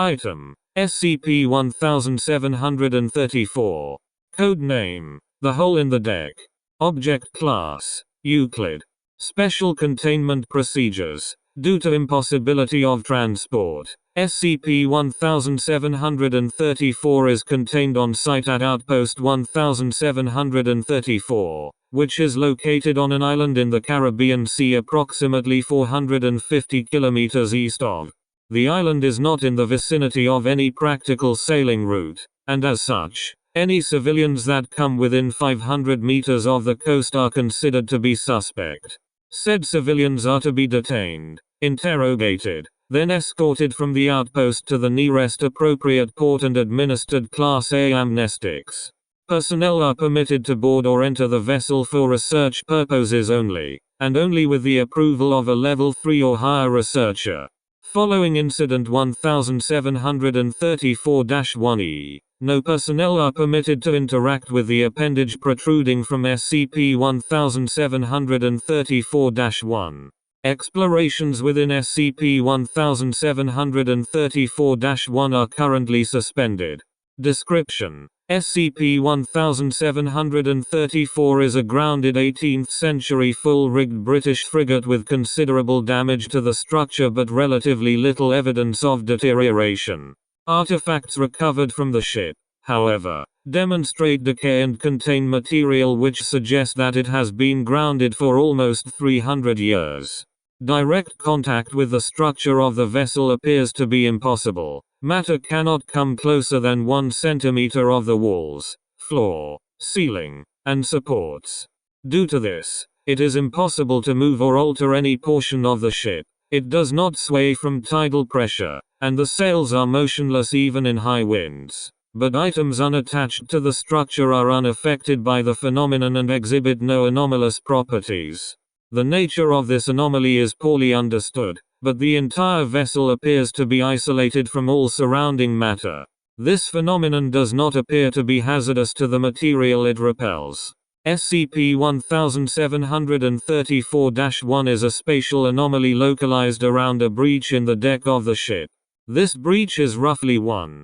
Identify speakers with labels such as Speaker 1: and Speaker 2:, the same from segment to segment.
Speaker 1: Item: SCP-1734. Code name: The Hole in the Deck. Object Class: Euclid. Special Containment Procedures: due to impossibility of transport, SCP-1734 is contained on site at Outpost 1734, which is located on an island in the Caribbean Sea approximately 450 kilometers east of. The island is not in the vicinity of any practical sailing route, and as such, any civilians that come within 500 meters of the coast are considered to be suspect. Said civilians are to be detained, interrogated, then escorted from the outpost to the nearest appropriate port and administered Class A amnestics. Personnel are permitted to board or enter the vessel for research purposes only, and only with the approval of a Level 3 or higher researcher. Following Incident 1734-1E, no personnel are permitted to interact with the appendage protruding from SCP-1734-1. Explorations within SCP-1734-1 are currently suspended. Description: SCP-1734 is a grounded 18th-century full-rigged British frigate with considerable damage to the structure but relatively little evidence of deterioration. Artifacts recovered from the ship, however, demonstrate decay and contain material which suggest that it has been grounded for almost 300 years. Direct contact with the structure of the vessel appears to be impossible. Matter cannot come closer than 1 centimeter of the walls, floor, ceiling, and supports. Due to this, it is impossible to move or alter any portion of the ship. It does not sway from tidal pressure, and the sails are motionless even in high winds. But items unattached to the structure are unaffected by the phenomenon and exhibit no anomalous properties. The nature of this anomaly is poorly understood, but the entire vessel appears to be isolated from all surrounding matter. This phenomenon does not appear to be hazardous to the material it repels. SCP-1734-1 is a spatial anomaly localized around a breach in the deck of the ship. This breach is roughly 1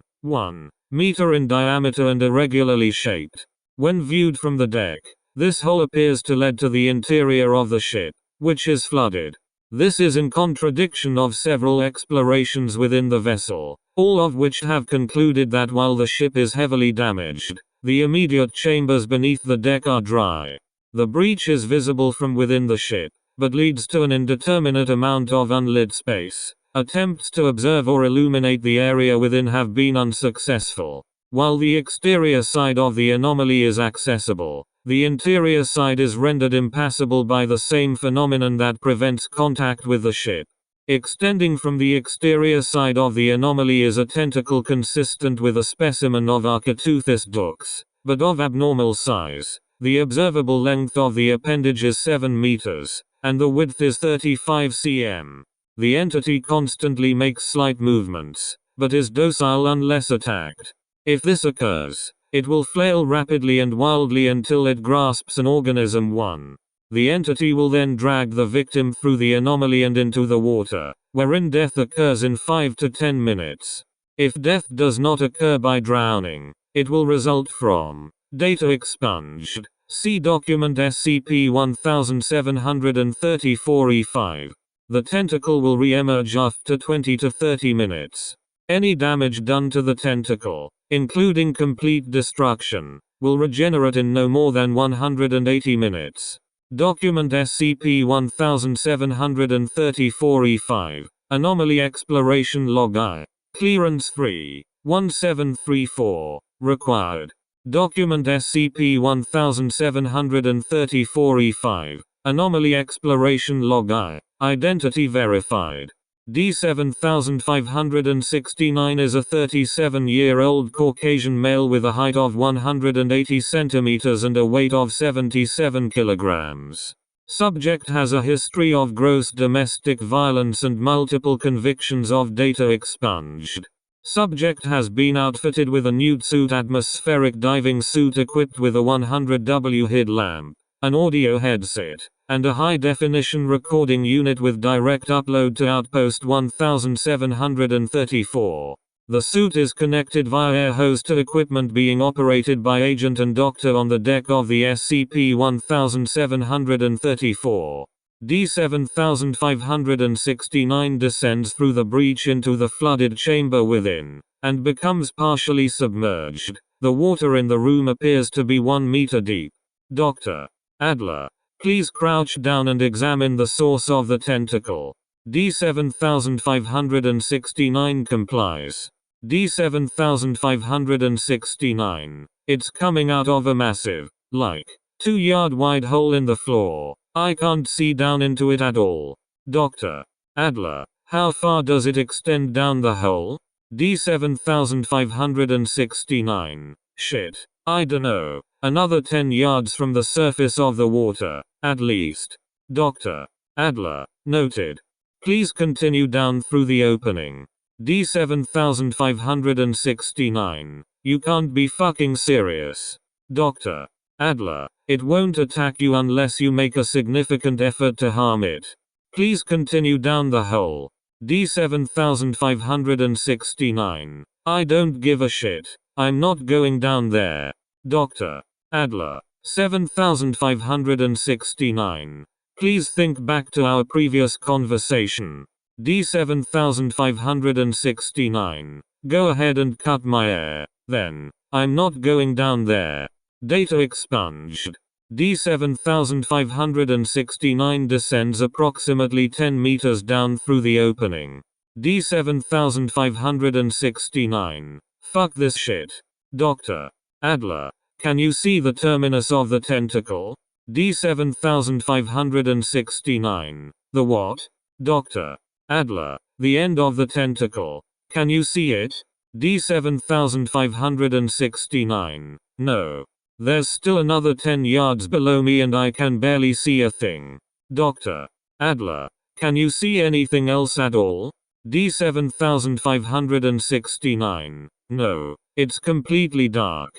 Speaker 1: meter in diameter and irregularly shaped. When viewed from the deck, this hole appears to lead to the interior of the ship, which is flooded. This is in contradiction of several explorations within the vessel, all of which have concluded that while the ship is heavily damaged, the immediate chambers beneath the deck are dry. The breach is visible from within the ship, but leads to an indeterminate amount of unlit space. Attempts to observe or illuminate the area within have been unsuccessful. While the exterior side of the anomaly is accessible, the interior side is rendered impassable by the same phenomenon that prevents contact with the ship. Extending from the exterior side of the anomaly is a tentacle consistent with a specimen of Architeuthis dux, but of abnormal size. The observable length of the appendage is 7 meters, and the width is 35 cm. The entity constantly makes slight movements, but is docile unless attacked. If this occurs, it will flail rapidly and wildly until it grasps an organism. The entity will then drag the victim through the anomaly and into the water, wherein death occurs in 5 to 10 minutes. If death does not occur by drowning, it will result from data expunged. See document SCP-1734-E5. The tentacle will re-emerge after 20 to 30 minutes. Any damage done to the tentacle, including complete destruction, will regenerate in no more than 180 minutes. Document SCP-1734-E5. Anomaly Exploration Log I. Clearance 3-1734. Required. Document SCP-1734-E5. Anomaly Exploration Log I. Identity verified. D7569 is a 37-year-old Caucasian male with a height of 180 centimeters and a weight of 77 kilograms. Subject has a history of gross domestic violence and multiple convictions of data expunged. Subject has been outfitted with a nude suit atmospheric diving suit equipped with a 100W HID lamp, an audio headset, and a high-definition recording unit with direct upload to Outpost 1734. The suit is connected via air hose to equipment being operated by agent and doctor on the deck of the SCP-1734. D-7569 descends through the breach into the flooded chamber within, and becomes partially submerged. The water in the room appears to be 1 meter deep. Dr. Adler, please crouch down and examine the source of the tentacle. D-7569 complies. D-7569. It's coming out of a massive, 2-yard wide hole in the floor. I can't see down into it at all. Dr. Adler, how far does it extend down the hole? D-7569. Shit. I dunno. Another 10 yards from the surface of the water, at least. Dr. Adler, noted. Please continue down through the opening. D-7569. You can't be fucking serious. Dr. Adler, it won't attack you unless you make a significant effort to harm it. Please continue down the hole. D-7569. I don't give a shit. I'm not going down there. Dr. Adler. 7569. Please think back to our previous conversation. D-7569. Go ahead and cut my air. Then. I'm not going down there. Data expunged. D-7569 descends approximately 10 meters down through the opening. D-7569. Fuck this shit. Dr. Adler. Can you see the terminus of the tentacle? D-7569. The what? Dr. Adler. The end of the tentacle. Can you see it? D-7569. No. There's still another 10 yards below me and I can barely see a thing. Dr. Adler. Can you see anything else at all? D-7569. No. It's completely dark.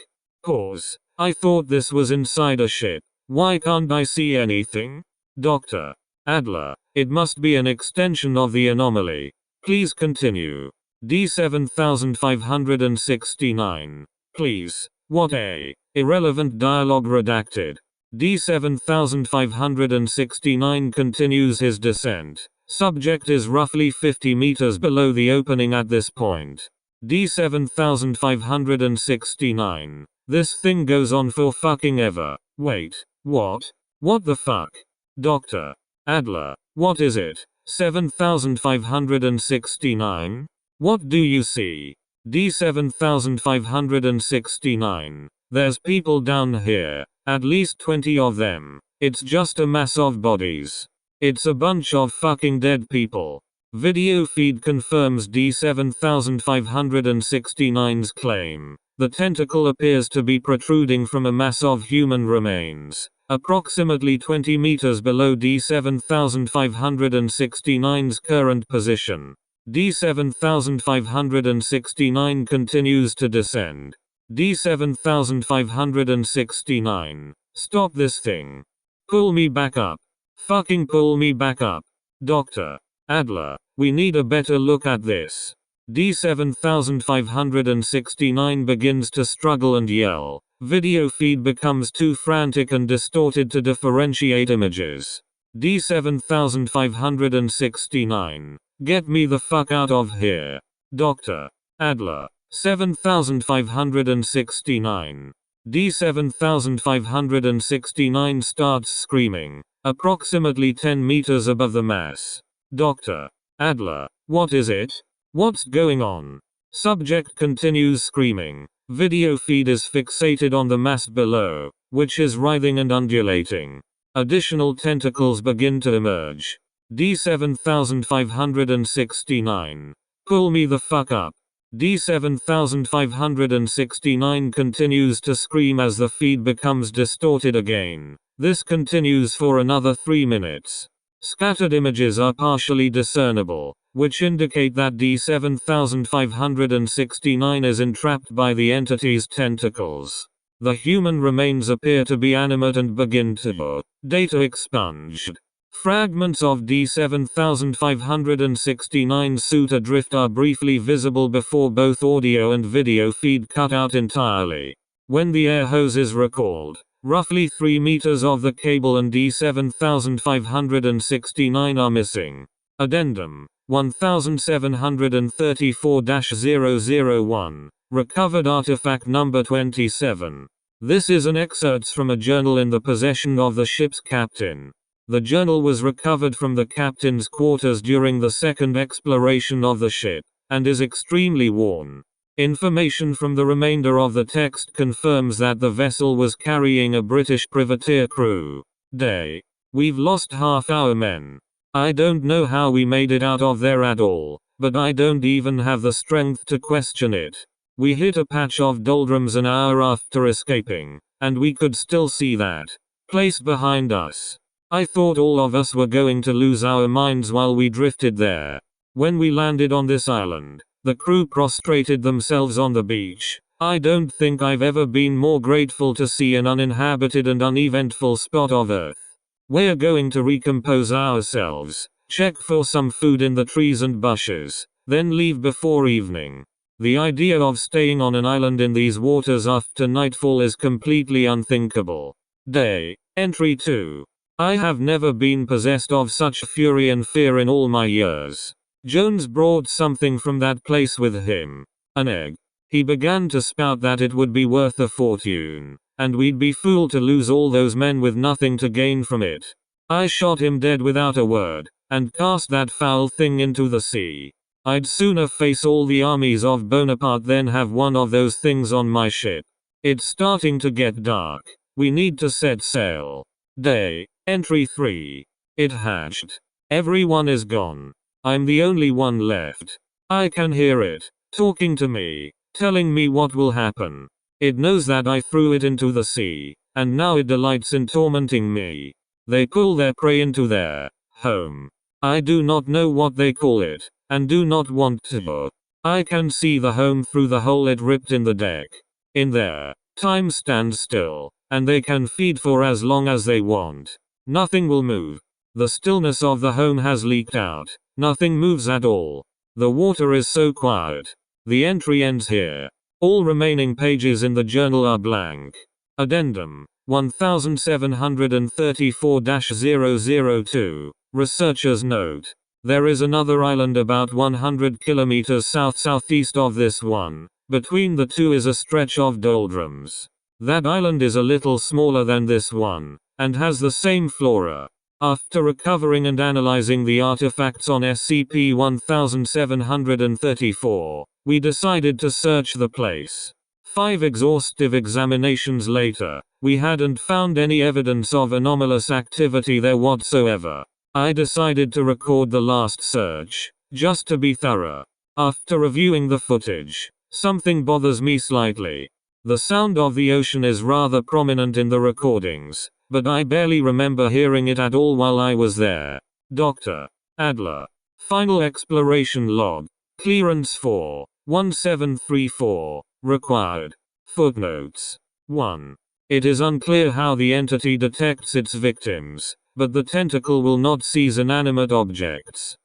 Speaker 1: Pause. I thought this was inside a ship. Why can't I see anything? Dr. Adler. It must be an extension of the anomaly. Please continue. D-7569. Please. What a. Irrelevant dialogue redacted. D-7569 continues his descent. Subject is roughly 50 meters below the opening at this point. D-7569. This thing goes on for fucking ever. Wait. What? What the fuck? Dr. Adler. What is it? 7569? What do you see? D-7569. There's people down here. At least 20 of them. It's just a mass of bodies. It's a bunch of fucking dead people. Video feed confirms D-7569's claim. The tentacle appears to be protruding from a mass of human remains, approximately 20 meters below D-7569's current position. D-7569 continues to descend. D-7569. Stop this thing. Pull me back up. Fucking pull me back up. Dr. Adler, we need a better look at this. D-7569 begins to struggle and yell. Video feed becomes too frantic and distorted to differentiate images. D-7569. Get me the fuck out of here. Dr. Adler. 7569. D-7569 starts screaming, approximately 10 meters above the mass. Dr. Adler. What is it? What's going on? Subject continues screaming. Video feed is fixated on the mass below, which is writhing and undulating. Additional tentacles begin to emerge. D-7569. Pull me the fuck up. D-7569 continues to scream as the feed becomes distorted again. This continues for another 3 minutes. Scattered images are partially discernible, which indicate that D-7569 is entrapped by the entity's tentacles. The human remains appear to be animate and begin to data expunged. Fragments of D-7569 suit adrift are briefly visible before both audio and video feed cut out entirely. When the air hose is recalled, roughly 3 meters of the cable and D-7569 are missing. Addendum 1734-001. Recovered artifact number 27. This is an excerpt from a journal in the possession of the ship's captain. The journal was recovered from the captain's quarters during the second exploration of the ship, and is extremely worn. Information from the remainder of the text confirms that the vessel was carrying a British privateer crew. Day. We've lost half our men. I don't know how we made it out of there at all, but I don't even have the strength to question it. We hit a patch of doldrums an hour after escaping, and we could still see that place behind us. I thought all of us were going to lose our minds while we drifted there. When we landed on this island, the crew prostrated themselves on the beach. I don't think I've ever been more grateful to see an uninhabited and uneventful spot of Earth. We're going to recompose ourselves, check for some food in the trees and bushes, then leave before evening. The idea of staying on an island in these waters after nightfall is completely unthinkable. Day. Entry 2. I have never been possessed of such fury and fear in all my years. Jones brought something from that place with him. An egg. He began to spout that it would be worth a fortune, and we'd be fooled to lose all those men with nothing to gain from it. I shot him dead without a word, and cast that foul thing into the sea. I'd sooner face all the armies of Bonaparte than have one of those things on my ship. It's starting to get dark. We need to set sail. Day. Entry 3. It hatched. Everyone is gone. I'm the only one left. I can hear it, talking to me, telling me what will happen. It knows that I threw it into the sea, and now it delights in tormenting me. They pull their prey into their home. I do not know what they call it, and do not want to. I can see the home through the hole it ripped in the deck. In there, time stands still, and they can feed for as long as they want. Nothing will move. The stillness of the home has leaked out. Nothing moves at all. The water is so quiet. The entry ends here. All remaining pages in the journal are blank. Addendum 1734-002. Researcher's note. There is another island about 100 kilometers south-southeast of this one. Between the two is a stretch of doldrums. That island is a little smaller than this one, and has the same flora. After recovering and analyzing the artifacts on SCP-1734, we decided to search the place. 5 exhaustive examinations later, we hadn't found any evidence of anomalous activity there whatsoever. I decided to record the last search, just to be thorough. After reviewing the footage, something bothers me slightly. The sound of the ocean is rather prominent in the recordings, but I barely remember hearing it at all while I was there. Dr. Adler. Final exploration log. Clearance 4-1734. Required. Footnotes. 1. It is unclear how the entity detects its victims, but the tentacle will not seize inanimate objects.